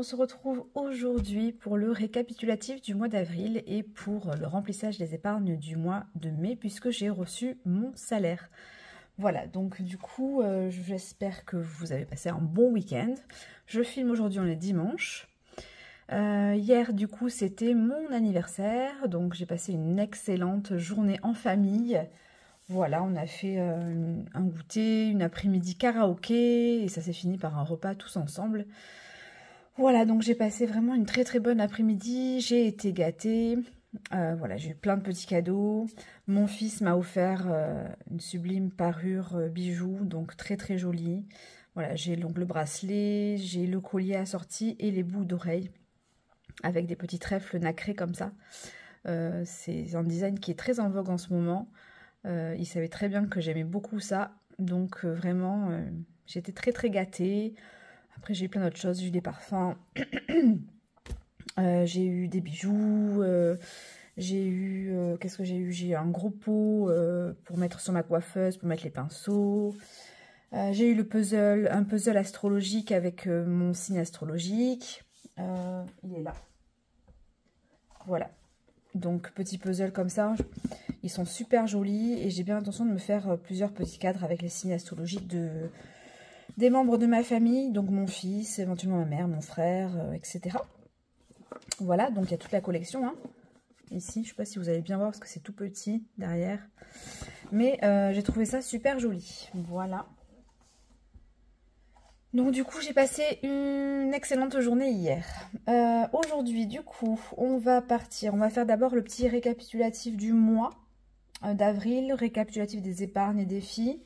se retrouve aujourd'hui pour le récapitulatif du mois d'avril et pour le remplissage des épargnes du mois de mai puisque j'ai reçu mon salaire. Voilà, donc du coup, j'espère que vous avez passé un bon week-end. Je filme aujourd'hui, on est dimanche. Hier, du coup, c'était mon anniversaire, donc j'ai passé une excellente journée en famille. Voilà, on a fait un goûter, une après-midi karaoké et ça s'est fini par un repas tous ensemble. Voilà, donc j'ai passé vraiment une très bonne après-midi, j'ai été gâtée. Voilà, j'ai eu plein de petits cadeaux. Mon fils m'a offert une sublime parure bijoux, donc très jolie. Voilà, j'ai donc le bracelet, j'ai le collier assorti et les boucles d'oreilles avec des petits trèfles nacrés comme ça. C'est un design qui est très en vogue en ce moment. Il savait très bien que j'aimais beaucoup ça, donc vraiment j'étais très gâtée. Après j'ai eu plein d'autres choses, j'ai eu des parfums, j'ai eu des bijoux, j'ai eu, qu'est-ce que j'ai eu? J'ai eu un gros pot pour mettre sur ma coiffeuse, pour mettre les pinceaux. J'ai eu le puzzle, un puzzle astrologique avec mon signe astrologique. Il est là. Voilà. Donc petit puzzle comme ça, ils sont super jolis et j'ai bien l'intention de me faire plusieurs petits cadres avec les signes astrologiques des membres de ma famille, donc mon fils, éventuellement ma mère, mon frère, etc. Voilà, donc il y a toute la collection, hein. Ici, je ne sais pas si vous allez bien voir parce que c'est tout petit derrière, mais j'ai trouvé ça super joli. Voilà. Donc du coup j'ai passé une excellente journée hier. Aujourd'hui du coup on va partir, on va faire d'abord le petit récapitulatif du mois d'avril, récapitulatif des épargnes et des filles.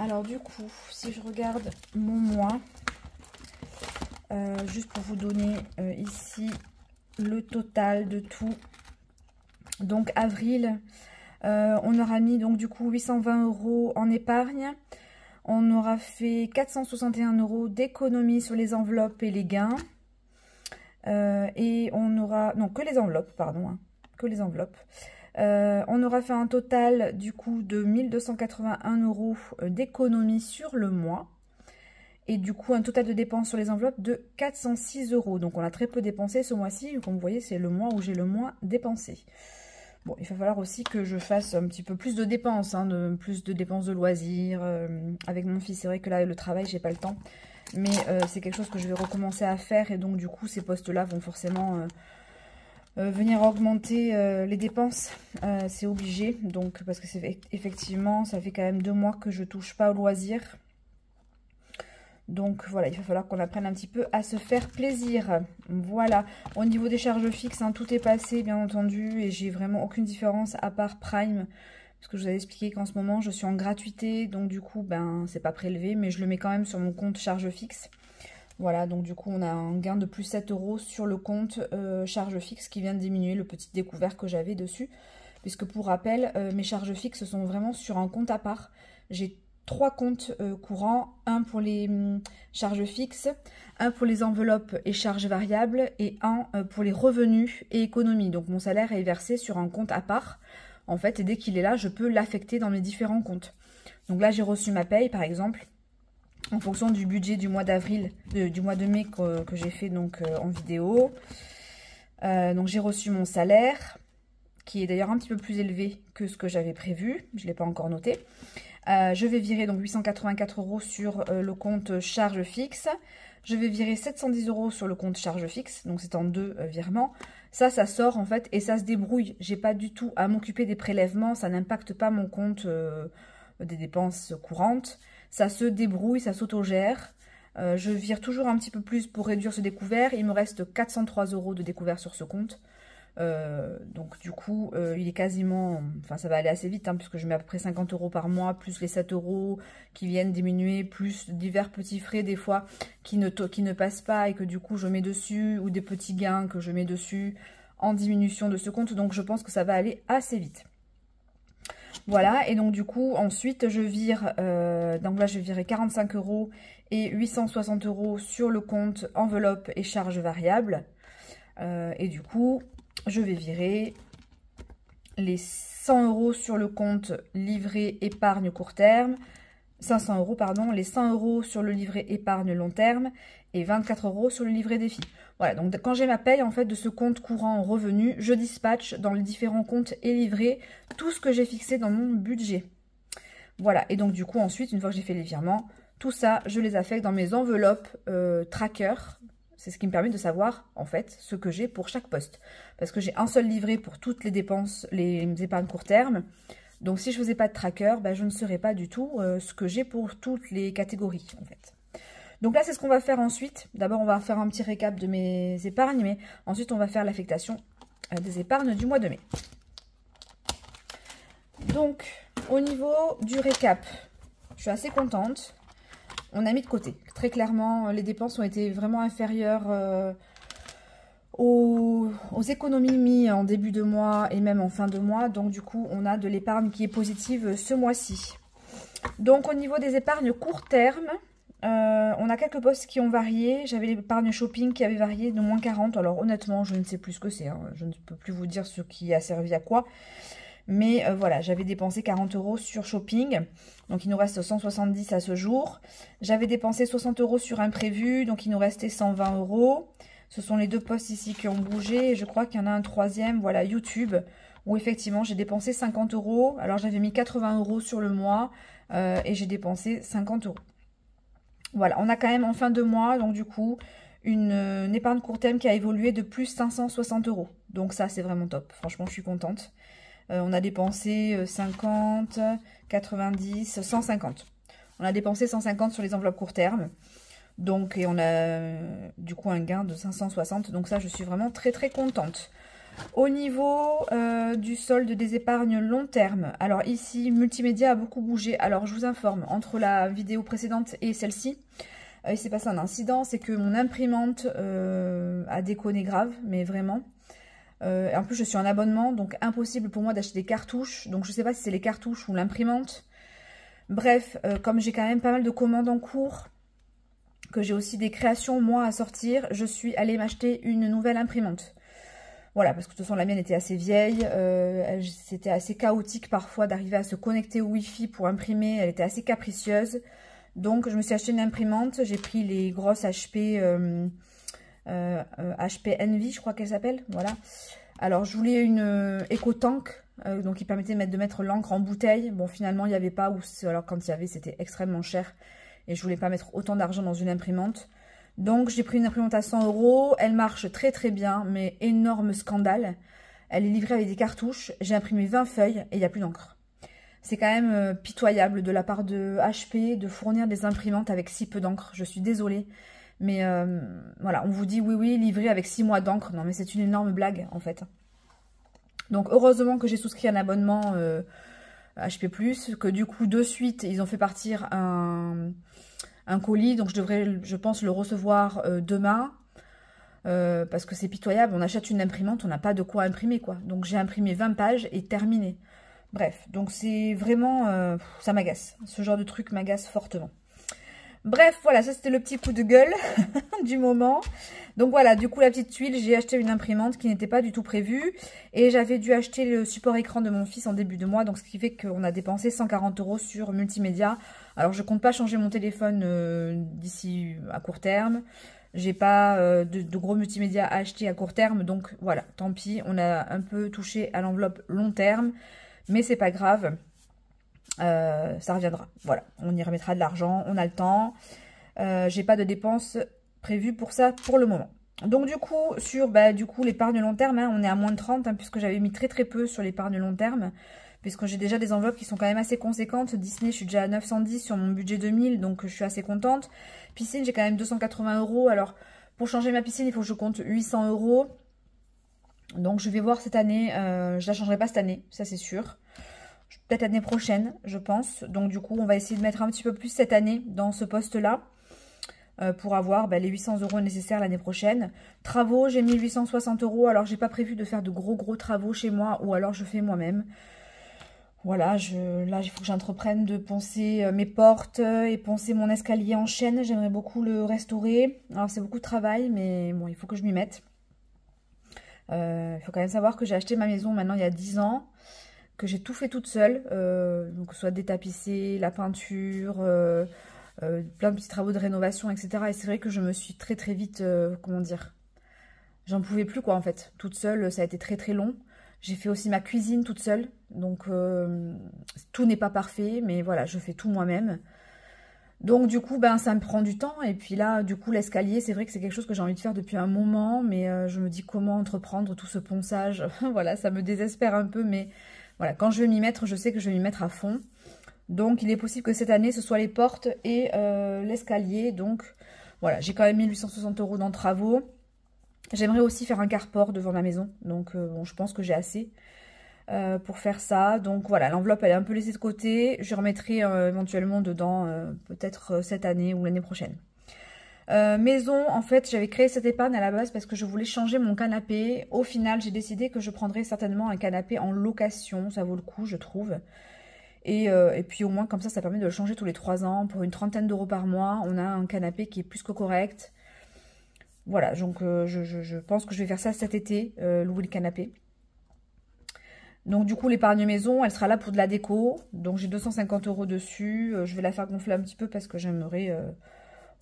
Alors du coup si je regarde mon mois, juste pour vous donner ici le total de tout. Donc avril, on aura mis donc du coup 820 € en épargne. On aura fait 461 € d'économie sur les enveloppes et les gains. Et on aura... Non, que les enveloppes, pardon. Hein, que les enveloppes. On aura fait un total du coup de 1281 € d'économie sur le mois. Et du coup, un total de dépenses sur les enveloppes de 406 €. Donc on a très peu dépensé ce mois-ci. Comme vous voyez, c'est le mois où j'ai le moins dépensé. Bon, il va falloir aussi que je fasse un petit peu plus de dépenses, hein, plus de dépenses de loisirs. Avec mon fils, c'est vrai que là, le travail, j'ai pas le temps. Mais c'est quelque chose que je vais recommencer à faire. Et donc, du coup, ces postes-là vont forcément venir augmenter les dépenses. C'est obligé. Donc, parce que c'est effectivement, ça fait quand même 2 mois que je touche pas aux loisirs. Donc voilà, il va falloir qu'on apprenne un petit peu à se faire plaisir. Voilà, au niveau des charges fixes, hein, tout est passé bien entendu et j'ai vraiment aucune différence à part Prime. Parce que je vous avais expliqué qu'en ce moment je suis en gratuité, donc du coup ben c'est pas prélevé, mais je le mets quand même sur mon compte charges fixes. Voilà, donc du coup on a un gain de plus 7 € sur le compte charges fixes qui vient de diminuer le petit découvert que j'avais dessus. Puisque pour rappel, mes charges fixes sont vraiment sur un compte à part. J'ai 3 comptes courants, un pour les charges fixes, un pour les enveloppes et charges variables et un pour les revenus et économies. Donc mon salaire est versé sur un compte à part, en fait, et dès qu'il est là, je peux l'affecter dans mes différents comptes. Donc là, j'ai reçu ma paye, par exemple, en fonction du budget du mois d'avril, du mois de mai que j'ai fait donc en vidéo. Donc j'ai reçu mon salaire, qui est d'ailleurs un petit peu plus élevé que ce que j'avais prévu, je ne l'ai pas encore noté. Je vais virer donc 884 € sur le compte charges fixes. Je vais virer 710 € sur le compte charges fixes. Donc c'est en 2 virements. Ça sort en fait et ça se débrouille. J'ai pas du tout à m'occuper des prélèvements. Ça n'impacte pas mon compte des dépenses courantes. Ça se débrouille, ça s'autogère. Je vire toujours un petit peu plus pour réduire ce découvert. Il me reste 403 € de découvert sur ce compte. Donc du coup il est quasiment, enfin ça va aller assez vite hein, puisque je mets à peu près 50 € par mois plus les 7 € qui viennent diminuer, plus divers petits frais des fois qui ne passent pas et que du coup je mets dessus, ou des petits gains que je mets dessus en diminution de ce compte. Donc je pense que ça va aller assez vite. Voilà, et donc du coup ensuite je vire, donc là je vais virer 45 € et 860 € sur le compte enveloppe et charges variables. Et du coup je vais virer les 100 € sur le compte livret épargne court terme, 500 € pardon, les 100 € sur le livret épargne long terme et 24 € sur le livret des filles. Voilà, donc quand j'ai ma paye en fait de ce compte courant revenu, je dispatche dans les différents comptes et livrets tout ce que j'ai fixé dans mon budget. Voilà, et donc du coup ensuite, une fois que j'ai fait les virements, tout ça, je les affecte dans mes enveloppes tracker. C'est ce qui me permet de savoir en fait ce que j'ai pour chaque poste. Parce que j'ai un seul livret pour toutes les dépenses, les épargnes court terme. Donc si je ne faisais pas de tracker, ben, je ne saurais pas du tout ce que j'ai pour toutes les catégories en fait. Donc là, c'est ce qu'on va faire ensuite. D'abord, on va faire un petit récap de mes épargnes, mais ensuite, on va faire l'affectation des épargnes du mois de mai. Donc, au niveau du récap, je suis assez contente. On a mis de côté. Très clairement, les dépenses ont été vraiment inférieures aux économies mises en début de mois et même en fin de mois. Donc, du coup, on a de l'épargne qui est positive ce mois-ci. Donc, au niveau des épargnes court terme, on a quelques postes qui ont varié. J'avais l'épargne shopping qui avait varié de moins 40. Alors honnêtement, je ne sais plus ce que c'est. Hein. Je ne peux plus vous dire ce qui a servi à quoi. Mais voilà, j'avais dépensé 40 € sur shopping. Donc il nous reste 170 à ce jour. J'avais dépensé 60 € sur imprévu. Donc il nous restait 120 €. Ce sont les deux postes ici qui ont bougé. Et je crois qu'il y en a un troisième, voilà, YouTube. Où effectivement j'ai dépensé 50 €. Alors j'avais mis 80 € sur le mois. Et j'ai dépensé 50 €. Voilà, on a quand même en fin de mois, donc du coup, une épargne court terme qui a évolué de plus 560 €. Donc ça, c'est vraiment top. Franchement, je suis contente. On a dépensé 50, 90, 150. On a dépensé 150 sur les enveloppes court terme. Donc, et on a du coup un gain de 560. Donc ça, je suis vraiment très très contente. Au niveau du solde des épargnes long terme, alors ici, multimédia a beaucoup bougé. Alors, je vous informe, entre la vidéo précédente et celle-ci, il s'est passé un incident, c'est que mon imprimante a déconné grave, mais vraiment. En plus, je suis en abonnement, donc impossible pour moi d'acheter des cartouches. Donc, je ne sais pas si c'est les cartouches ou l'imprimante. Bref, comme j'ai quand même pas mal de commandes en cours, que j'ai aussi des créations, moi, à sortir, je suis allée m'acheter une nouvelle imprimante. Voilà, parce que de toute façon, la mienne était assez vieille. C'était assez chaotique parfois d'arriver à se connecter au Wi-Fi pour imprimer. Elle était assez capricieuse. Donc, je me suis acheté une imprimante. J'ai pris les grosses HP, HP Envy, je crois qu'elle s'appelle. Voilà. Alors, je voulais une EcoTank, donc qui permettait de mettre l'encre en bouteille. Bon, finalement, il n'y avait pas. Alors, quand il y avait, c'était extrêmement cher. Et je voulais pas mettre autant d'argent dans une imprimante. Donc, j'ai pris une imprimante à 100 €. Elle marche très très bien, mais énorme scandale. Elle est livrée avec des cartouches. J'ai imprimé 20 feuilles et il n'y a plus d'encre. C'est quand même pitoyable de la part de HP de fournir des imprimantes avec si peu d'encre. Je suis désolée. Mais voilà, on vous dit oui, oui, livré avec 6 mois d'encre. Non, mais c'est une énorme blague en fait. Donc, heureusement que j'ai souscrit un abonnement HP+, que du coup, de suite, ils ont fait partir un colis, donc je devrais, je pense, le recevoir demain, parce que c'est pitoyable. On achète une imprimante, on n'a pas de quoi imprimer, quoi. Donc j'ai imprimé 20 pages et terminé. Bref, donc c'est vraiment, ça m'agace. Ce genre de truc m'agace fortement. Bref, voilà, ça c'était le petit coup de gueule du moment. Donc voilà, du coup la petite tuile, j'ai acheté une imprimante qui n'était pas du tout prévue. Et j'avais dû acheter le support écran de mon fils en début de mois. Donc ce qui fait qu'on a dépensé 140 € sur multimédia. Alors je compte pas changer mon téléphone d'ici à court terme. J'ai pas de gros multimédia à acheter à court terme. Donc voilà, tant pis, on a un peu touché à l'enveloppe long terme. Mais c'est pas grave. Ça reviendra. Voilà, on y remettra de l'argent, on a le temps. J'ai pas de dépenses prévues pour ça pour le moment. Donc du coup, sur l'épargne long terme, hein, on est à moins de 30, hein, puisque j'avais mis très très peu sur l'épargne long terme, puisque j'ai déjà des enveloppes qui sont quand même assez conséquentes. Disney, je suis déjà à 910 sur mon budget 2000, donc je suis assez contente. Piscine, j'ai quand même 280 €. Alors, pour changer ma piscine, il faut que je compte 800 €. Donc je vais voir cette année, je la changerai pas cette année, ça c'est sûr. Peut-être l'année prochaine, je pense. Donc du coup, on va essayer de mettre un petit peu plus cette année dans ce poste-là. Pour avoir les 800 € nécessaires l'année prochaine. Travaux, j'ai mis 860 €. Alors, j'ai pas prévu de faire de gros travaux chez moi. Ou alors, je fais moi-même. Voilà, là, il faut que j'entreprenne de poncer mes portes et poncer mon escalier en chêne. J'aimerais beaucoup le restaurer. Alors, c'est beaucoup de travail, mais bon, il faut que je m'y mette. Il faut quand même savoir que j'ai acheté ma maison maintenant il y a 10 ans. Que j'ai tout fait toute seule. Donc, soit détapisser, la peinture... plein de petits travaux de rénovation, etc. Et c'est vrai que je me suis très très vite, comment dire, j'en pouvais plus quoi en fait. Toute seule, ça a été très très long. J'ai fait aussi ma cuisine toute seule, donc tout n'est pas parfait, mais voilà, je fais tout moi-même. Donc du coup, ben ça me prend du temps. Et puis là, du coup, l'escalier, c'est vrai que c'est quelque chose que j'ai envie de faire depuis un moment, mais je me dis comment entreprendre tout ce ponçage. Voilà, ça me désespère un peu, mais voilà, quand je vais m'y mettre, je sais que je vais m'y mettre à fond. Donc il est possible que cette année, ce soit les portes et l'escalier. Donc voilà, j'ai quand même 1860 € dans le travaux. J'aimerais aussi faire un carport devant ma maison. Donc bon, je pense que j'ai assez pour faire ça. Donc voilà, l'enveloppe elle est un peu laissée de côté. Je remettrai éventuellement dedans peut-être cette année ou l'année prochaine. Maison, en fait, j'avais créé cette épargne à la base parce que je voulais changer mon canapé. Au final, j'ai décidé que je prendrais certainement un canapé en location. Ça vaut le coup, je trouve. Et puis au moins, comme ça permet de le changer tous les 3 ans. Pour une trentaine d'euros par mois, on a un canapé qui est plus que correct. Voilà, donc je pense que je vais faire ça cet été, louer le canapé. Donc du coup, l'épargne maison, elle sera là pour de la déco. Donc j'ai 250 € dessus. Je vais la faire gonfler un petit peu parce que j'aimerais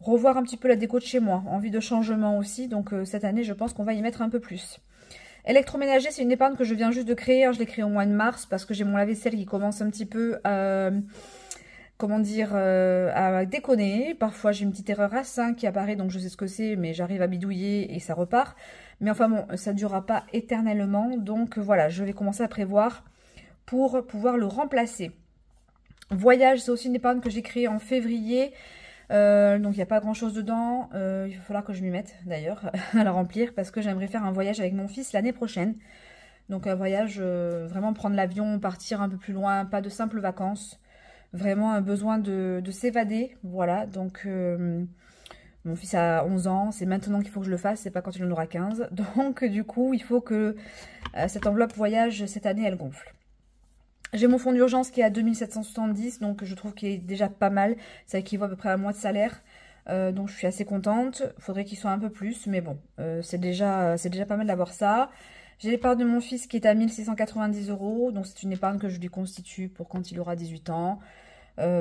revoir un petit peu la déco de chez moi. Envie de changement aussi. Donc cette année, je pense qu'on va y mettre un peu plus. Électroménager, c'est une épargne que je viens juste de créer. Je l'ai créée au mois de mars parce que j'ai mon lave-vaisselle qui commence un petit peu à, comment dire, à déconner. Parfois, j'ai une petite erreur à 5 qui apparaît, donc je sais ce que c'est, mais j'arrive à bidouiller et ça repart. Mais enfin bon, ça ne durera pas éternellement. Donc voilà, je vais commencer à prévoir pour pouvoir le remplacer. Voyage, c'est aussi une épargne que j'ai créée en février. Donc il n'y a pas grand chose dedans. Il va falloir que je m'y mette d'ailleurs à la remplir parce que j'aimerais faire un voyage avec mon fils l'année prochaine. Donc un voyage, vraiment prendre l'avion, partir un peu plus loin, pas de simples vacances. Vraiment un besoin de s'évader. Voilà, donc mon fils a 11 ans, c'est maintenant qu'il faut que je le fasse, c'est pas quand il en aura 15. Donc du coup, il faut que cette enveloppe voyage, cette année, elle gonfle. J'ai mon fonds d'urgence qui est à 2770, donc je trouve qu'il est déjà pas mal. Ça équivaut à peu près à un mois de salaire. Donc je suis assez contente. Il faudrait qu'il soit un peu plus, mais bon, c'est déjà pas mal d'avoir ça. J'ai l'épargne de mon fils qui est à 1690 €. Donc c'est une épargne que je lui constitue pour quand il aura 18 ans.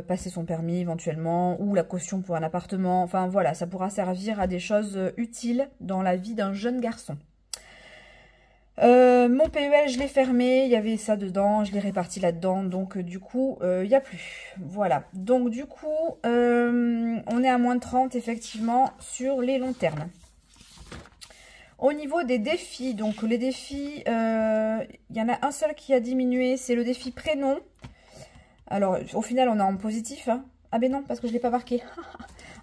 Passer son permis éventuellement, ou la caution pour un appartement. Enfin voilà, ça pourra servir à des choses utiles dans la vie d'un jeune garçon. Mon PEL, je l'ai fermé, il y avait ça dedans, je l'ai réparti là-dedans, donc du coup, il n'y a plus. Voilà, donc du coup, on est à moins de 30 effectivement sur les longs termes. Au niveau des défis, donc les défis, il y en a un seul qui a diminué, c'est le défi prénom. Alors, au final, on est en positif. Hein. Ah ben non, parce que je ne l'ai pas marqué.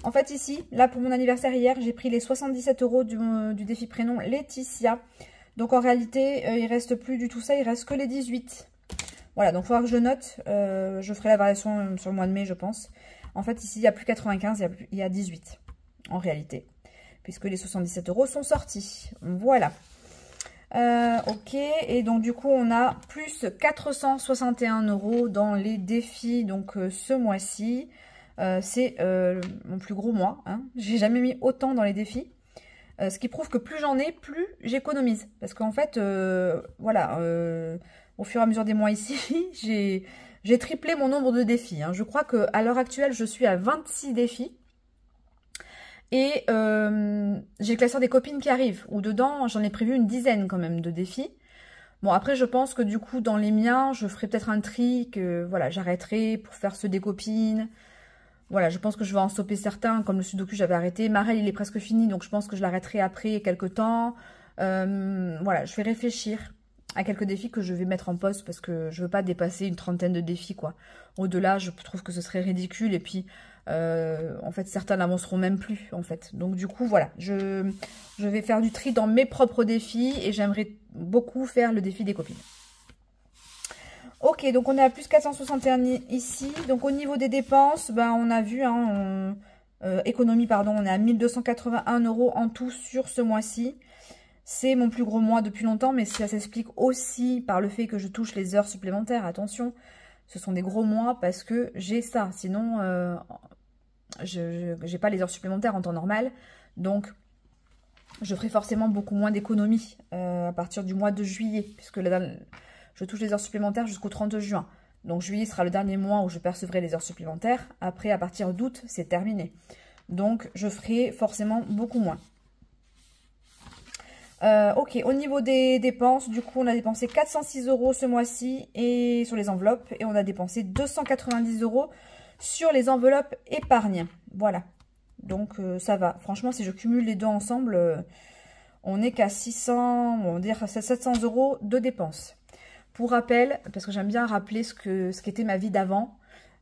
En fait, ici, là, pour mon anniversaire hier, j'ai pris les 77 € du défi prénom Laetitia. Donc, en réalité, il reste plus du tout ça. Il reste que les 18. Voilà, donc il faudra que je note. Je ferai la variation sur le mois de mai, je pense. En fait, ici, il n'y a plus 95, il y a 18, en réalité. Puisque les 77 € sont sortis. Voilà. Ok, et donc du coup on a plus 461 € dans les défis donc ce mois-ci. C'est mon plus gros mois, hein. J'ai jamais mis autant dans les défis. Ce qui prouve que plus j'en ai, plus j'économise. Parce qu'en fait, voilà, au fur et à mesure des mois ici, j'ai triplé mon nombre de défis. Hein. Je crois qu'à l'heure actuelle, je suis à 26 défis. Et j'ai le classeur des copines qui arrive, où dedans, j'en ai prévu une dizaine quand même de défis. Bon, après, je pense que du coup, dans les miens, je ferai peut-être un tri, que voilà, j'arrêterai pour faire ceux des copines. Voilà, je pense que je vais en stopper certains, comme le Sudoku, j'avais arrêté. Marel, il est presque fini, donc je pense que je l'arrêterai après quelques temps. Voilà, je vais réfléchir à quelques défis que je vais mettre en pause, parce que je veux pas dépasser une trentaine de défis, quoi. Au-delà, je trouve que ce serait ridicule, et puis... en fait, certains n'avanceront même plus, en fait. Donc, du coup, voilà. Je vais faire du tri dans mes propres défis et j'aimerais beaucoup faire le défi des copines. Ok, donc on est à plus 461 ici. Donc, au niveau des dépenses, ben, on a vu, hein, économie, pardon, on est à 1281 € en tout sur ce mois-ci. C'est mon plus gros mois depuis longtemps, mais ça s'explique aussi par le fait que je touche les heures supplémentaires. Attention, ce sont des gros mois parce que j'ai ça. Sinon, je n'ai pas les heures supplémentaires en temps normal. Donc, je ferai forcément beaucoup moins d'économies à partir du mois de juillet. Puisque là, je touche les heures supplémentaires jusqu'au 30 juin. Donc juillet sera le dernier mois où je percevrai les heures supplémentaires. Après, à partir d'août, c'est terminé. Donc je ferai forcément beaucoup moins. Ok, au niveau des dépenses, du coup, on a dépensé 406 € ce mois-ci et sur les enveloppes. Et on a dépensé 290 € sur les enveloppes épargne. Voilà. Donc, ça va. Franchement, si je cumule les deux ensemble, on n'est qu'à 600, on va dire 700 € de dépenses. Pour rappel, parce que j'aime bien rappeler ce qu'était ma vie d'avant.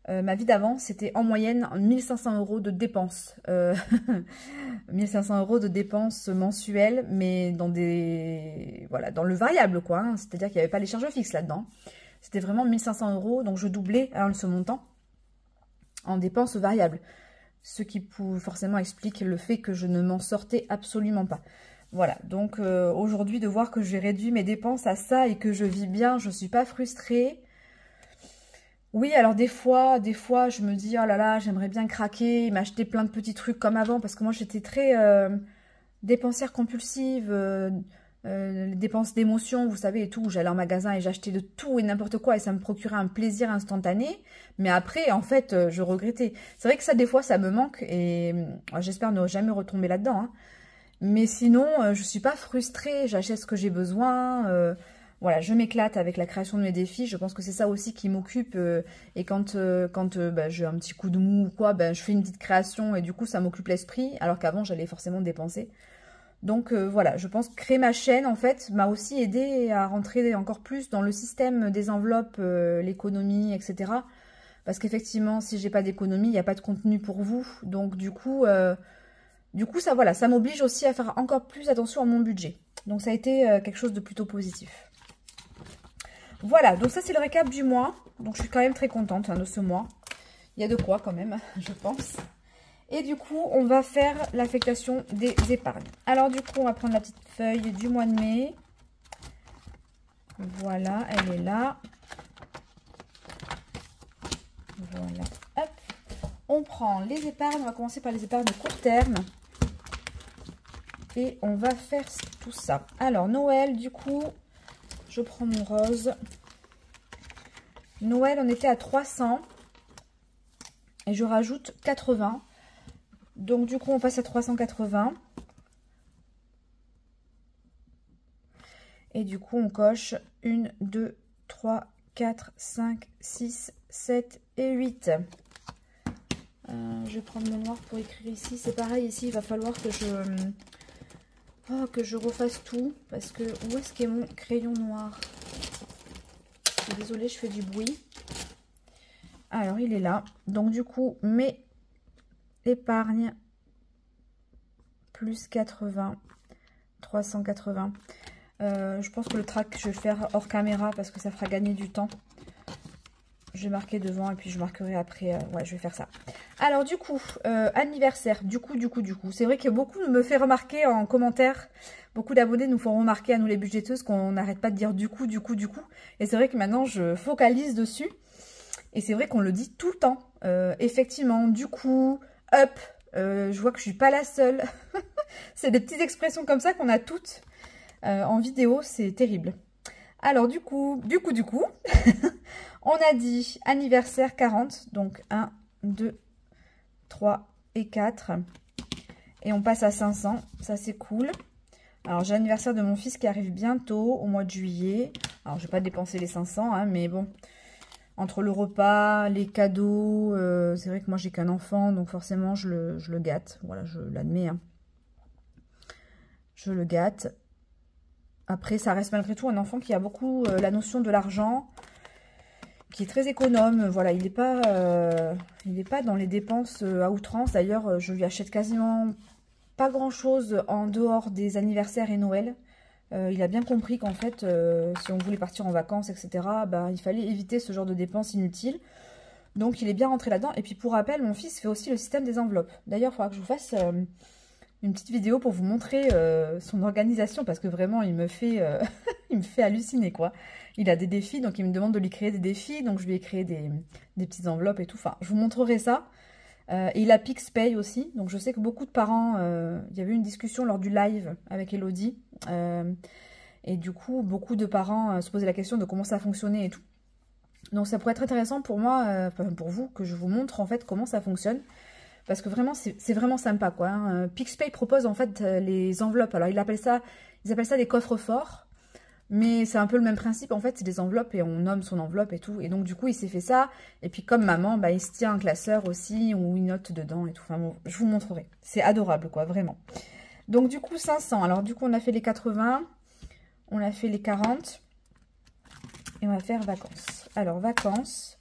Ma vie d'avant, c'était en moyenne 1500 € de dépenses. 1500 € de dépenses mensuelles, mais dans voilà, dans le variable, quoi. Hein. C'est-à-dire qu'il n'y avait pas les charges fixes là-dedans. C'était vraiment 1500 €, donc je doublais ce montant en dépenses variables. Ce qui forcément explique le fait que je ne m'en sortais absolument pas. Voilà, donc aujourd'hui, de voir que j'ai réduit mes dépenses à ça et que je vis bien, je ne suis pas frustrée. Oui, alors des fois, je me dis, oh là là, j'aimerais bien craquer, m'acheter plein de petits trucs comme avant, parce que moi, j'étais très dépensière compulsive, dépenses d'émotions, vous savez, et tout. J'allais en magasin et j'achetais de tout et n'importe quoi, et ça me procurait un plaisir instantané. Mais après, en fait, je regrettais. C'est vrai que ça, des fois, ça me manque, et j'espère ne jamais retomber là-dedans. Hein. Mais sinon, je suis pas frustrée, j'achète ce que j'ai besoin. Voilà, je m'éclate avec la création de mes défis. Je pense que c'est ça aussi qui m'occupe. Et quand j'ai un petit coup de mou ou quoi, je fais une petite création et du coup, ça m'occupe l'esprit. Alors qu'avant, j'allais forcément dépenser. Donc voilà, je pense que créer ma chaîne, en fait, m'a aussi aidé à rentrer encore plus dans le système des enveloppes, l'économie, etc. Parce qu'effectivement, si j'ai pas d'économie, il n'y a pas de contenu pour vous. Donc du coup, ça, voilà, ça m'oblige aussi à faire encore plus attention à mon budget. Donc ça a été quelque chose de plutôt positif. Voilà, donc ça c'est le récap du mois. Donc je suis quand même très contente de ce mois. Il y a de quoi quand même, je pense. Et du coup, on va faire l'affectation des épargnes. Alors du coup, on va prendre la petite feuille du mois de mai. Voilà, elle est là. Voilà, hop. On prend les épargnes, on va commencer par les épargnes de court terme. Et on va faire tout ça. Alors, Noël, du coup, je prends mon rose. Noël, on était à 300. Et je rajoute 80. Donc, du coup, on passe à 380. Et du coup, on coche 1, 2, 3, 4, 5, 6, 7 et 8. Je vais prendre mon noir pour écrire ici. C'est pareil, ici, il va falloir que je refasse tout. Parce que, où est-ce qu'est mon crayon noir? Désolée, je fais du bruit. Alors, il est là. Donc, du coup, mes épargnes, plus 80, 380. Je pense que le track, je vais le faire hors caméra parce que ça fera gagner du temps. Je vais marquer devant et puis je marquerai après. Ouais, je vais faire ça. Alors, du coup, anniversaire. Du coup. C'est vrai que beaucoup me fait remarquer en commentaire. Beaucoup d'abonnés nous font remarquer à nous les budgéteuses qu'on n'arrête pas de dire du coup. Et c'est vrai que maintenant, je focalise dessus. Et c'est vrai qu'on le dit tout le temps. Effectivement, du coup, up. Je vois que je suis pas la seule. C'est des petites expressions comme ça qu'on a toutes en vidéo. C'est terrible. Alors, du coup, on a dit anniversaire 40. Donc, 1, 2, 3 et 4. Et on passe à 500. Ça, c'est cool. Alors, j'ai l'anniversaire de mon fils qui arrive bientôt, au mois de juillet. Alors, je vais pas dépenser les 500, hein, mais bon. Entre le repas, les cadeaux, c'est vrai que moi, j'ai qu'un enfant. Donc, forcément, je le gâte. Voilà, je l'admets. Hein. Je le gâte. Après, ça reste malgré tout un enfant qui a beaucoup la notion de l'argent, qui est très économe. Voilà, il n'est pas dans les dépenses à outrance. D'ailleurs, je lui achète quasiment pas grand-chose en dehors des anniversaires et Noël. Il a bien compris qu'en fait, si on voulait partir en vacances, etc., il fallait éviter ce genre de dépenses inutiles. Donc, il est bien rentré là-dedans. Et puis, pour rappel, mon fils fait aussi le système des enveloppes. D'ailleurs, il faudra que je vous fasse une petite vidéo pour vous montrer son organisation, parce que vraiment, il me fait halluciner, quoi. Il a des défis, donc il me demande de lui créer des défis, donc je lui ai créé des petites enveloppes et tout. Enfin, je vous montrerai ça. Et il a PixPay aussi, donc je sais que beaucoup de parents, il y avait eu une discussion lors du live avec Elodie, et du coup, beaucoup de parents se posaient la question de comment ça fonctionnait et tout. Donc ça pourrait être intéressant pour moi, enfin pour vous, que je vous montre en fait comment ça fonctionne. Parce que vraiment, c'est vraiment sympa, quoi. Hein. PixPay propose en fait les enveloppes. Alors ils appellent ça des coffres forts. Mais c'est un peu le même principe, en fait, c'est des enveloppes et on nomme son enveloppe et tout. Et donc, du coup, il s'est fait ça. Et puis, comme maman, bah, il se tient un classeur aussi où il note dedans et tout. Enfin, bon, je vous montrerai. C'est adorable, quoi, vraiment. Donc, du coup, 500. Alors, du coup, on a fait les 80. On a fait les 40. Et on va faire vacances. Alors, vacances.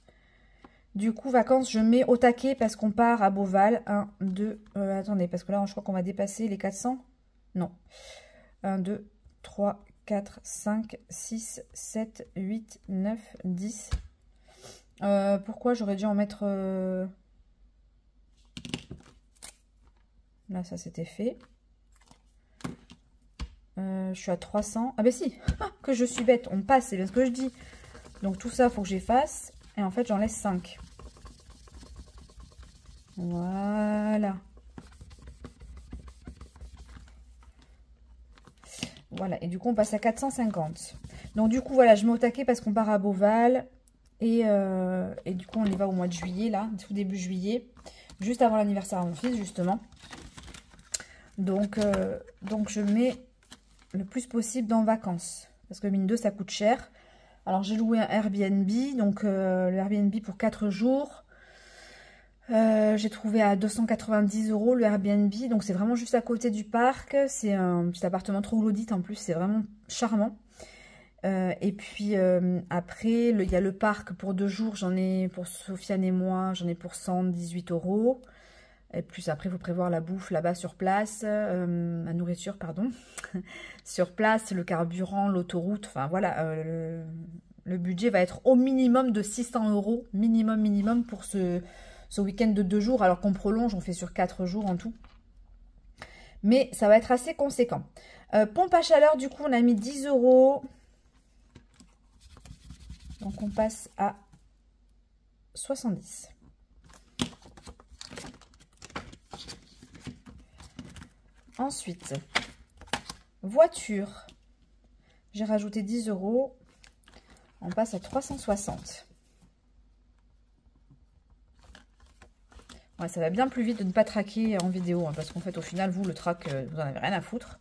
Du coup, vacances, je mets au taquet parce qu'on part à Beauval. 1, 2... attendez, parce que là, je crois qu'on va dépasser les 400. Non. 1, 2, 3, 4, 5, 6, 7, 8, 9, 10. Pourquoi j'aurais dû en mettre... Là, ça c'était fait. Je suis à 300. Ah ben si, que je suis bête. On passe, c'est bien ce que je dis. Donc tout ça, il faut que j'efface. Et en fait, j'en laisse 5. Voilà. Voilà, et du coup, on passe à 450. Donc, du coup, voilà, je mets au taquet parce qu'on part à Beauval. Et du coup, on y va au mois de juillet, là, tout début juillet. Juste avant l'anniversaire de mon fils, justement. Donc, je mets le plus possible dans vacances. Parce que mine 2, ça coûte cher. Alors, j'ai loué un Airbnb. Donc, le Airbnb pour 4 jours. J'ai trouvé à 290 € le Airbnb, donc c'est vraiment juste à côté du parc. C'est un petit appartement troglodyte en plus, c'est vraiment charmant. Et puis après, il y a le parc pour 2 jours, j'en ai pour Sofiane et moi, j'en ai pour 118 €. Et plus après, il faut prévoir la bouffe là-bas sur place, la nourriture, pardon, sur place, le carburant, l'autoroute, enfin voilà, le budget va être au minimum de 600 €, minimum pour ce week-end de 2 jours, alors qu'on prolonge, on fait sur 4 jours en tout. Mais ça va être assez conséquent. Pompe à chaleur, du coup, on a mis 10 €. Donc, on passe à 70. Ensuite, voiture. J'ai rajouté 10 €. On passe à 360. Ouais, ça va bien plus vite de ne pas traquer en vidéo, hein, parce qu'en fait, au final, vous, le track, vous en avez rien à foutre.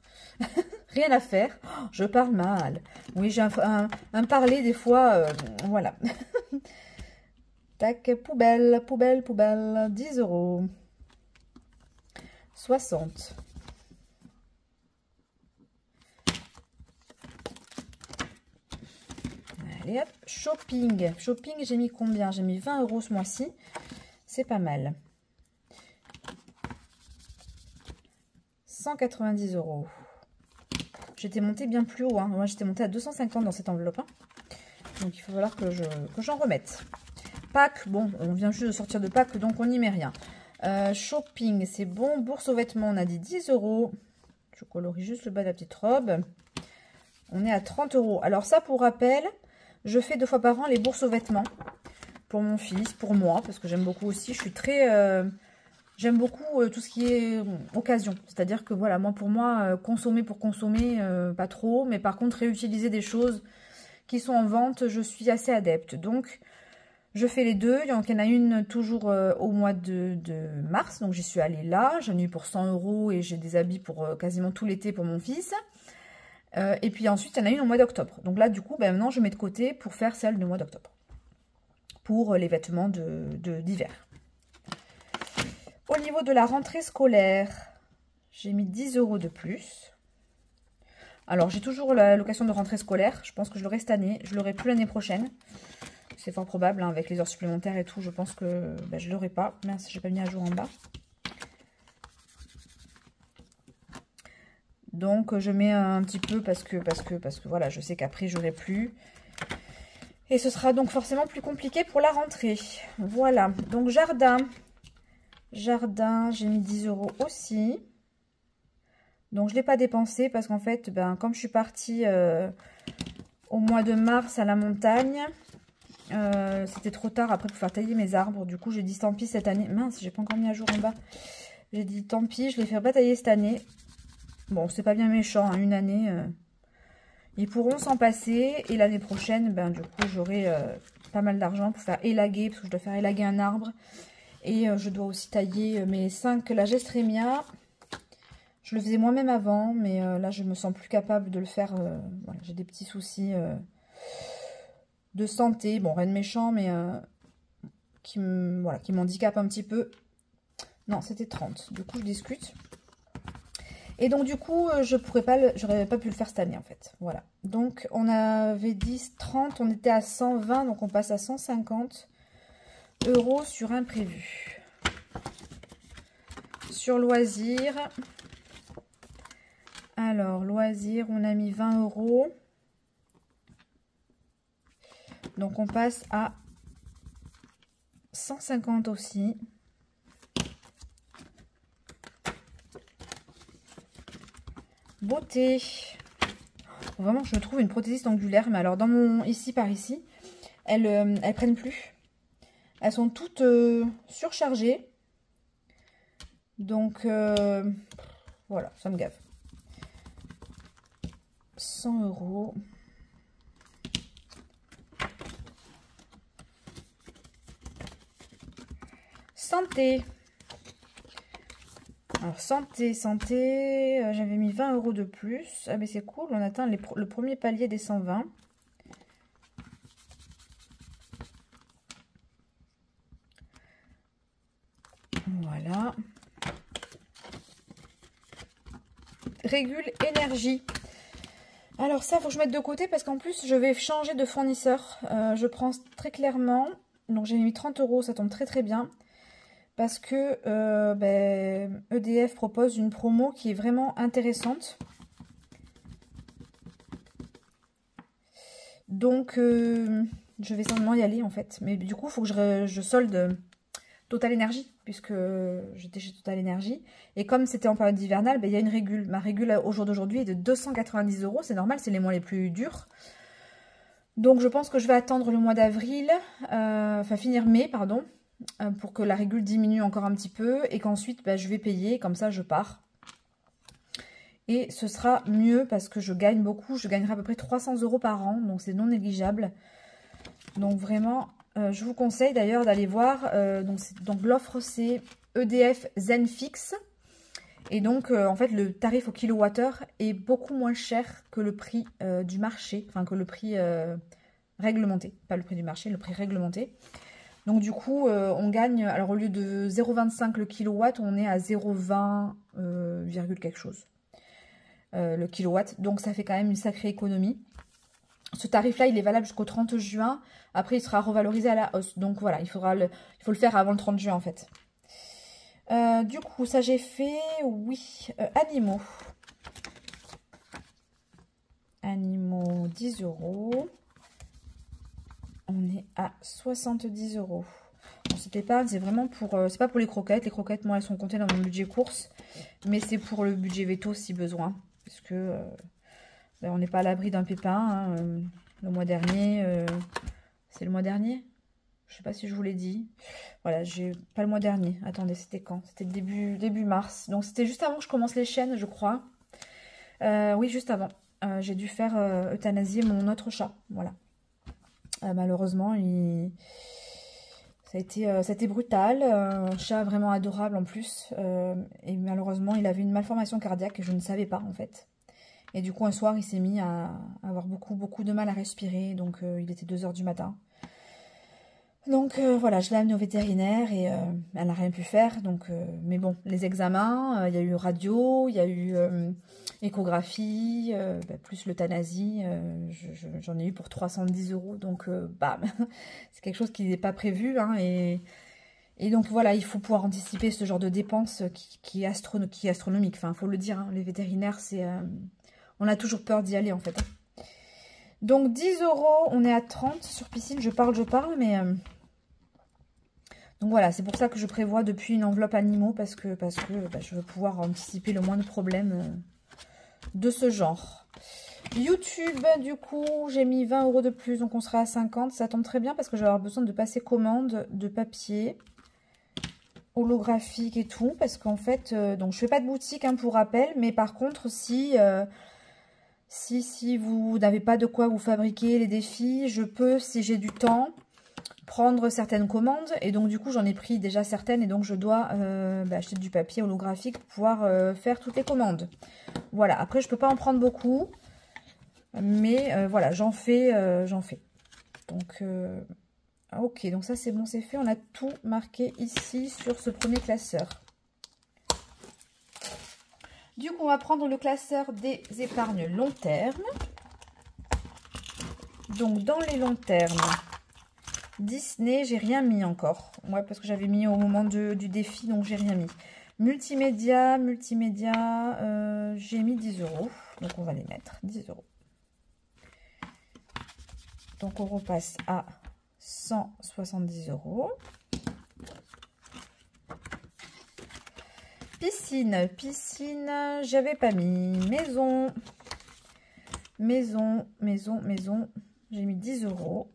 Rien à faire. Oh, je parle mal. Oui, j'ai un parler des fois, voilà. Tac, poubelle, 10 €. 60. Allez, hop, shopping. Shopping, j'ai mis combien? J'ai mis 20 € ce mois-ci. C'est pas mal. 190 €. J'étais montée bien plus haut. Hein. Moi, j'étais montée à 250 dans cette enveloppe. Hein. Donc, il va falloir que j'en remette. Pâques, bon, on vient juste de sortir de Pâques, donc on n'y met rien. Shopping, c'est bon. Bourse aux vêtements, on a dit 10 €. Je colorie juste le bas de la petite robe. On est à 30 €. Alors ça, pour rappel, je fais 2 fois par an les bourses aux vêtements. Pour mon fils, pour moi, parce que j'aime beaucoup aussi. Je suis très... J'aime beaucoup tout ce qui est occasion. C'est-à-dire que voilà, pour moi, consommer pour consommer, pas trop. Mais par contre, réutiliser des choses qui sont en vente, je suis assez adepte. Donc, je fais les deux. Donc, il y en a une toujours au mois de mars. Donc, j'y suis allée là. J'en ai eu pour 100 € et j'ai des habits pour quasiment tout l'été pour mon fils. Et puis ensuite, il y en a une au mois d'octobre. Donc là, du coup, maintenant, je mets de côté pour faire celle du mois d'octobre. Pour les vêtements d'hiver. Au niveau de la rentrée scolaire, j'ai mis 10 € de plus. Alors, j'ai toujours la location de rentrée scolaire. Je pense que je l'aurai cette année. Je l'aurai plus l'année prochaine. C'est fort probable, hein, avec les heures supplémentaires et tout. Je pense que je ne l'aurai pas. Mince, j'ai pas mis à jour en bas. Donc, je mets un petit peu parce que voilà, je sais qu'après, j'aurai plus. Et ce sera donc forcément plus compliqué pour la rentrée. Voilà. Donc, jardin. Jardin, j'ai mis 10 € aussi. Donc, je ne l'ai pas dépensé parce qu'en fait, comme je suis partie au mois de mars à la montagne, c'était trop tard après pour faire tailler mes arbres. Du coup, j'ai dit tant pis cette année. Mince, j'ai pas encore mis à jour en bas. J'ai dit tant pis, je les fais pas tailler cette année. Bon, c'est pas bien méchant, hein, une année, Ils pourront s'en passer. Et l'année prochaine, ben, du coup, j'aurai pas mal d'argent pour faire élaguer. Parce que je dois faire élaguer un arbre. Et je dois aussi tailler mes 5 Lagestrémia. Je le faisais moi-même avant. Mais là, je me sens plus capable de le faire. Voilà, j'ai des petits soucis de santé. Bon, rien de méchant, mais qui m'handicapent un petit peu. Non, c'était 30. Du coup, je discute. Et donc, du coup, j'aurais pas pu le faire cette année, en fait. Voilà. Donc, on avait dit 30, on était à 120, donc on passe à 150 € sur imprévu. Sur loisirs. Alors, loisirs, on a mis 20 €. Donc, on passe à 150 aussi. Beauté. Vraiment, je me trouve une prothésiste angulaire. Mais alors, ici par ici, elles prennent plus. Elles sont toutes surchargées. Donc, voilà, ça me gave. 100 €. Santé. Alors, santé, j'avais mis 20 € de plus. Ah, mais c'est cool, on atteint le premier palier des 120. Voilà. Régule énergie. Alors ça, il faut que je mette de côté parce qu'en plus, je vais changer de fournisseur. Je prends très clairement. Donc, j'ai mis 30 €, ça tombe très très bien. Parce que EDF propose une promo qui est vraiment intéressante. Donc, je vais certainement y aller en fait. Mais du coup, il faut que je solde Total Énergie, puisque j'étais chez Total Énergie. Et comme c'était en période hivernale, il y a une régule. Ma régule au jour d'aujourd'hui est de 290 €. C'est normal, c'est les mois les plus durs. Donc, je pense que je vais attendre le mois d'avril, enfin finir mai, pardon, pour que la régule diminue encore un petit peu. Et qu'ensuite, je vais payer, comme ça je pars. Et ce sera mieux parce que je gagne beaucoup. Je gagnerai à peu près 300 € par an. Donc, c'est non négligeable. Donc, vraiment, je vous conseille d'ailleurs d'aller voir. Donc l'offre, c'est EDF Zenfix. Et donc, en fait, le tarif au kilowattheure est beaucoup moins cher que le prix du marché. Enfin, que le prix réglementé. Pas le prix du marché, le prix réglementé. Donc, du coup, on gagne... Alors, au lieu de 0,25 le kilowatt, on est à 0,20, quelque chose. Le kilowatt. Donc, ça fait quand même une sacrée économie. Ce tarif-là, il est valable jusqu'au 30 juin. Après, il sera revalorisé à la hausse. Donc, voilà, il faut le faire avant le 30 juin, en fait. Du coup, ça, j'ai fait, oui, animaux. Animaux, 10 €. On est à 70 €. Bon, cette épargne, c'est vraiment pour... c'est pas pour les croquettes. Les croquettes, moi, elles sont comptées dans mon budget course. Mais c'est pour le budget veto, si besoin. Parce que on n'est pas à l'abri d'un pépin. Hein. Le mois dernier... c'est le mois dernier? Je sais pas si je vous l'ai dit. Voilà, j'ai pas le mois dernier. Attendez, c'était quand? C'était début mars. Donc, c'était juste avant que je commence les chaînes, je crois. Oui, juste avant. J'ai dû faire euthanasier mon autre chat. Voilà. Malheureusement, ça a été brutal. Un chat vraiment adorable en plus. Et malheureusement, il avait une malformation cardiaque que je ne savais pas en fait. Et du coup, un soir, il s'est mis à avoir beaucoup de mal à respirer. Donc, il était 2 h du matin. Donc, voilà, je l'ai amené au vétérinaire et elle n'a rien pu faire. Donc, mais bon, les examens, il y a eu radio, il y a eu échographie, plus l'euthanasie. J'en ai eu pour 310 €. Donc, bam, c'est quelque chose qui n'est pas prévu. Hein, et donc, voilà, il faut pouvoir anticiper ce genre de dépenses qui est astronomique. Enfin, il faut le dire, hein, les vétérinaires, on a toujours peur d'y aller, en fait. Donc, 10 €, on est à 30 sur piscine. Je parle, mais... Donc, voilà, c'est pour ça que je prévois depuis une enveloppe animaux, parce que je veux pouvoir anticiper le moins de problèmes de ce genre. YouTube, du coup, j'ai mis 20 € de plus, donc on sera à 50. Ça tombe très bien, parce que je vais avoir besoin de passer commande de papier holographique et tout, parce qu'en fait, donc je fais pas de boutique, hein, pour rappel, mais par contre, si Si vous n'avez pas de quoi vous fabriquer les défis, je peux, si j'ai du temps, prendre certaines commandes. Et donc, du coup, j'en ai pris déjà certaines. Et donc, je dois acheter du papier holographique pour pouvoir faire toutes les commandes. Voilà. Après, je peux pas en prendre beaucoup. Mais voilà, j'en fais. Donc, ok. Donc, ça, c'est bon, c'est fait. On a tout marqué ici sur ce premier classeur. Du coup, on va prendre le classeur des épargnes long terme. Donc, dans les longs termes, Disney, j'ai rien mis encore. Ouais, parce que j'avais mis au moment du défi, donc j'ai rien mis. Multimédia, j'ai mis 10 €. Donc, on va les mettre, 10 €. Donc, on repasse à 170 €. Piscine, j'avais pas mis. Maison, j'ai mis 10 €.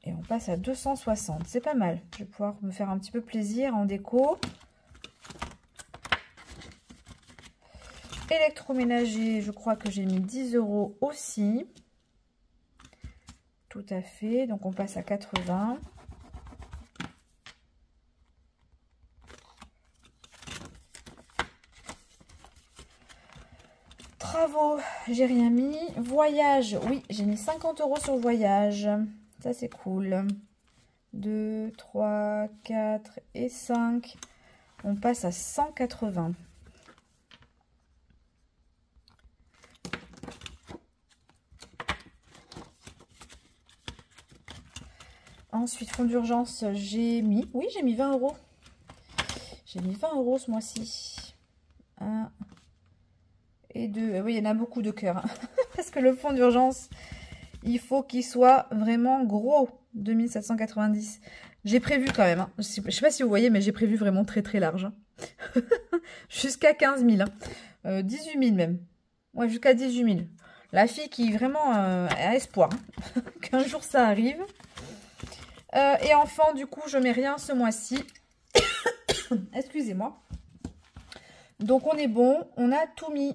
Et on passe à 260, c'est pas mal. Je vais pouvoir me faire un petit peu plaisir en déco. Électroménager, je crois que j'ai mis 10 € aussi. Tout à fait, donc on passe à 80. Travaux, j'ai rien mis. Voyage, oui, j'ai mis 50 € sur voyage. Ça, c'est cool. 2, 3, 4 et 5. On passe à 180. Ensuite, fonds d'urgence, j'ai mis... Oui, j'ai mis 20 €. J'ai mis 20 € ce mois-ci. 1 et 2. Oui, il y en a beaucoup de cœurs. Hein. Parce que le fonds d'urgence, il faut qu'il soit vraiment gros. 2790. J'ai prévu quand même. Hein. Je sais pas si vous voyez, mais j'ai prévu vraiment très très large. Hein. Jusqu'à 15 000. Hein. 18 000 même. Ouais, jusqu'à 18 000. La fille qui vraiment a espoir. Hein. Qu'un jour ça arrive. Et enfant, du coup, je mets rien ce mois-ci. Excusez-moi. Donc, on est bon. On a tout mis.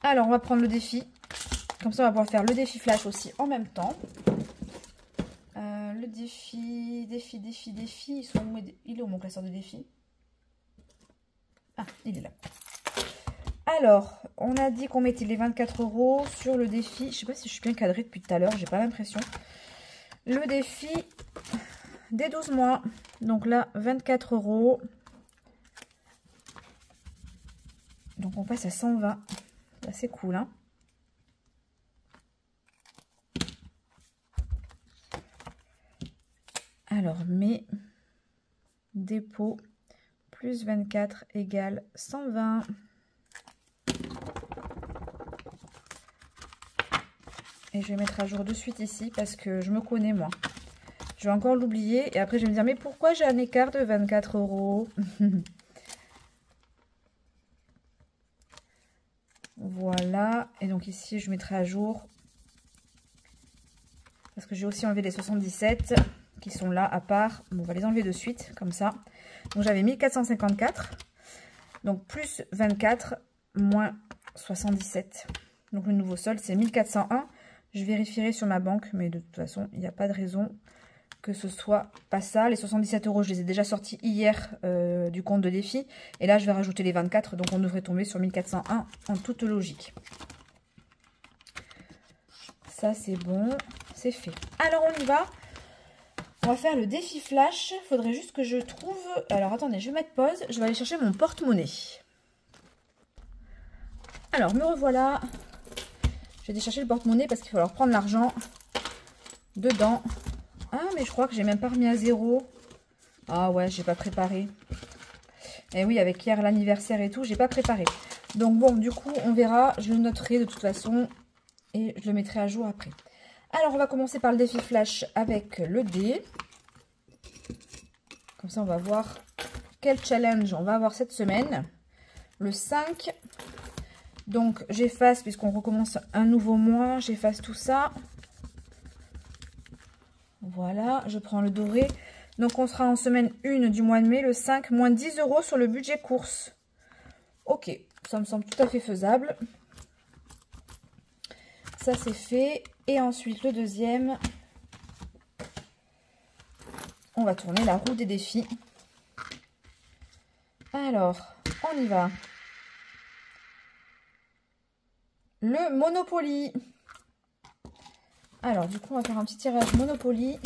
Alors, on va prendre le défi. Comme ça, on va pouvoir faire le défi flash aussi en même temps. Le défi. Ils sont où? Il est où mon classeur de défi? Ah, il est là. Alors, on a dit qu'on mettait les 24 € sur le défi. Je sais pas si je suis bien cadrée depuis tout à l'heure. J'ai pas l'impression. Le défi des 12 mois. Donc là, 24 €. Donc on passe à 120. C'est cool, hein. Alors, mes dépôts plus 24 égale 120. Et je vais mettre à jour de suite ici parce que je me connais, moi. Je vais encore l'oublier et après je vais me dire, mais pourquoi j'ai un écart de 24 €? Voilà. Et donc ici, je mettrai à jour. Parce que j'ai aussi enlevé les 77 qui sont là à part. Bon, on va les enlever de suite, comme ça. Donc j'avais 1454. Donc plus 24 moins 77. Donc le nouveau solde, c'est 1401. Je vérifierai sur ma banque, mais de toute façon, il n'y a pas de raison que ce soit pas ça. Les 77 €, je les ai déjà sortis hier du compte de défi. Et là, je vais rajouter les 24. Donc, on devrait tomber sur 1401 en toute logique. Ça, c'est bon. C'est fait. Alors, on y va. On va faire le défi flash. Il faudrait juste que je trouve... Alors, attendez, je vais mettre pause. Je vais aller chercher mon porte-monnaie. Alors, me revoilà. Je vais aller chercher le porte-monnaie parce qu'il va falloir prendre l'argent dedans. Ah, mais je crois que j'ai même pas remis à 0. Ah ouais, j'ai pas préparé. Et oui, avec hier l'anniversaire et tout, j'ai pas préparé. Donc bon, du coup, on verra. Je le noterai de toute façon et je le mettrai à jour après. Alors, on va commencer par le défi flash avec le dé. Comme ça, on va voir quel challenge on va avoir cette semaine. Le 5. Donc, j'efface, puisqu'on recommence un nouveau mois, j'efface tout ça. Voilà, je prends le doré. Donc, on sera en semaine 1 du mois de mai, le 5, moins 10 € sur le budget course. Ok, Ça me semble tout à fait faisable. Ça c'est fait. Et ensuite le deuxième, on va tourner la roue des défis. Alors, on y va. Le Monopoly. Alors, du coup, on va faire un petit tirage Monopoly.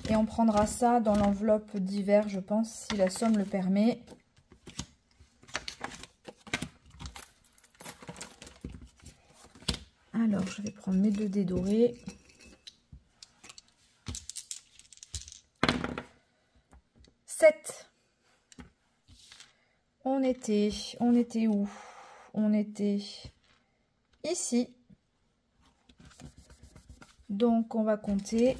Et on prendra ça dans l'enveloppe d'hiver, je pense, si la somme le permet. Alors, je vais prendre mes 2 dés dorés. On était où? On était ici. Donc, on va compter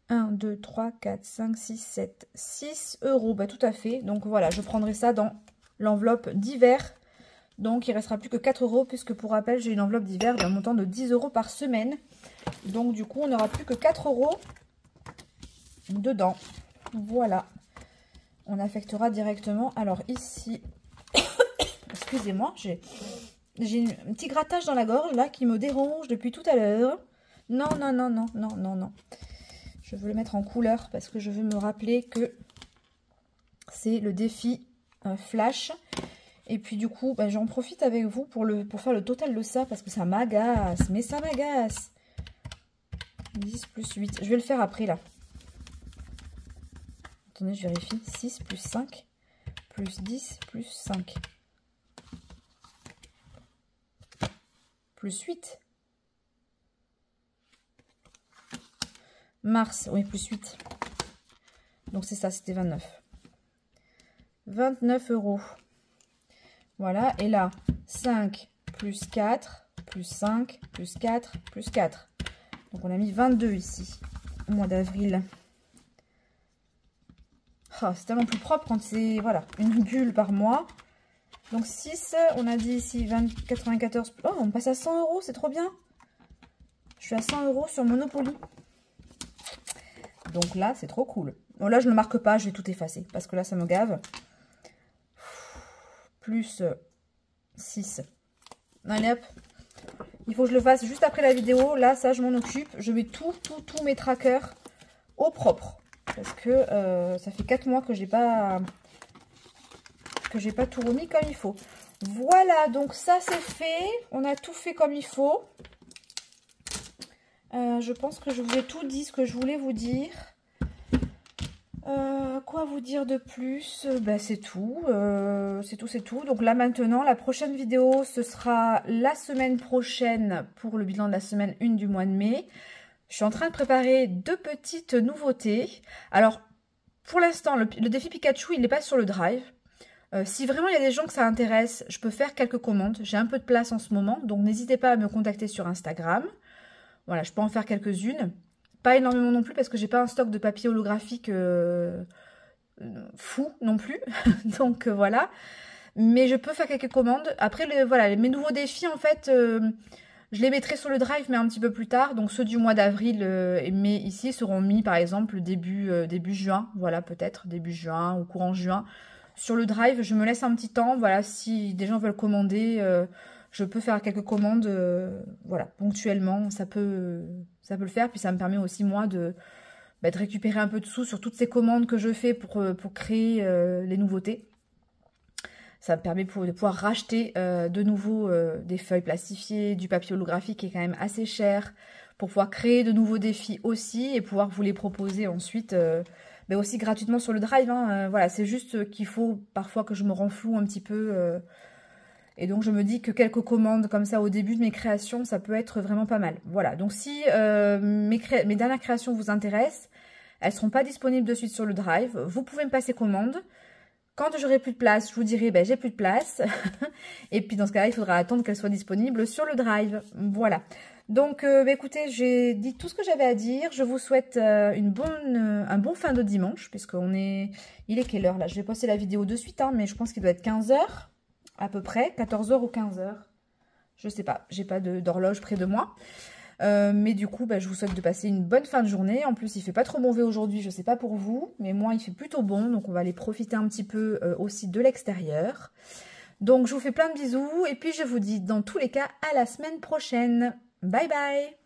1, 2, 3, 4, 5, 6, 7, 6 euros. Bah, tout à fait. Donc, voilà, je prendrai ça dans l'enveloppe d'hiver. Donc, il ne restera plus que 4 euros puisque, pour rappel, j'ai une enveloppe d'hiver d'un montant de 10 euros par semaine. Donc, du coup, on n'aura plus que 4 euros dedans. Voilà. On affectera directement. Alors, ici, excusez-moi, j'ai un petit grattage dans la gorge, là, qui me dérange depuis tout à l'heure. Non, non, non, non, non, non, non. Je veux le mettre en couleur parce que je veux me rappeler que c'est le défi flash. Et puis du coup, bah, j'en profite avec vous pour faire le total de ça parce que ça m'agace. Mais ça m'agace. 10 plus 8. Je vais le faire après là. Attendez, je vérifie. 6 plus 5 plus 10 plus 5. Plus 8. Mars, oui, plus 8. Donc c'est ça, c'était 29. 29 euros. Voilà, et là, 5 plus 4, plus 5, plus 4, plus 4. Donc on a mis 22 ici, au mois d'avril. Oh, c'est tellement plus propre quand c'est, voilà, une bulle par mois. Donc 6, on a dit ici 20, 94. Oh, on passe à 100 euros, c'est trop bien. Je suis à 100 euros sur Monopoly. Donc là, c'est trop cool. Bon, là, je ne le marque pas, je vais tout effacer parce que là, ça me gave. Plus 6. Allez hop. Il faut que je le fasse juste après la vidéo. Là, ça, je m'en occupe. Je mets tous mes trackers au propre. Parce que ça fait 4 mois que j'ai pas tout remis comme il faut. Voilà, donc ça, c'est fait. On a tout fait comme il faut. Je pense que je vous ai tout dit ce que je voulais vous dire. Quoi vous dire de plus? Ben, c'est tout. C'est tout. Donc là maintenant, la prochaine vidéo, ce sera la semaine prochaine pour le bilan de la semaine 1 du mois de mai. Je suis en train de préparer 2 petites nouveautés. Alors, pour l'instant, le défi Pikachu, il n'est pas sur le drive. Si vraiment il y a des gens que ça intéresse, je peux faire quelques commandes. J'ai un peu de place en ce moment, donc n'hésitez pas à me contacter sur Instagram. Voilà, je peux en faire quelques-unes. Pas énormément non plus parce que j'ai pas un stock de papier holographique fou non plus. Donc voilà. Mais je peux faire quelques commandes. Après, voilà, mes nouveaux défis, en fait, je les mettrai sur le drive, mais un petit peu plus tard. Donc ceux du mois d'avril et mai ici seront mis, par exemple, début juin. Voilà, peut-être début juin ou courant juin. Sur le drive, je me laisse un petit temps. Voilà, si des gens veulent commander... je peux faire quelques commandes, voilà, ponctuellement, ça peut le faire. Puis ça me permet aussi, moi, de récupérer un peu de sous sur toutes ces commandes que je fais pour créer les nouveautés. Ça me permet de pouvoir racheter de nouveau des feuilles plastifiées, du papier holographique qui est quand même assez cher, pour pouvoir créer de nouveaux défis aussi et pouvoir vous les proposer ensuite aussi gratuitement sur le drive. Hein. Voilà, c'est juste qu'il faut parfois que je me renfloue un petit peu... Et donc, je me dis que quelques commandes comme ça au début de mes créations, ça peut être vraiment pas mal. Voilà, donc si mes dernières créations vous intéressent, elles ne seront pas disponibles de suite sur le drive. Vous pouvez me passer commande. Quand j'aurai plus de place, je vous dirai, j'ai plus de place. Et puis, dans ce cas-là, il faudra attendre qu'elles soient disponibles sur le drive. Voilà. Donc, écoutez, j'ai dit tout ce que j'avais à dire. Je vous souhaite un bon fin de dimanche, puisqu'il est quelle heure là? Je vais poster la vidéo de suite, hein, mais je pense qu'il doit être 15 h. À peu près, 14 h ou 15 h. Je sais pas, j'ai pas d'horloge près de moi. Mais du coup, je vous souhaite de passer une bonne fin de journée. En plus, il fait pas trop mauvais aujourd'hui, je sais pas pour vous, mais moi, il fait plutôt bon. Donc, on va aller profiter un petit peu aussi de l'extérieur. Donc, je vous fais plein de bisous. Et puis, je vous dis dans tous les cas à la semaine prochaine. Bye bye!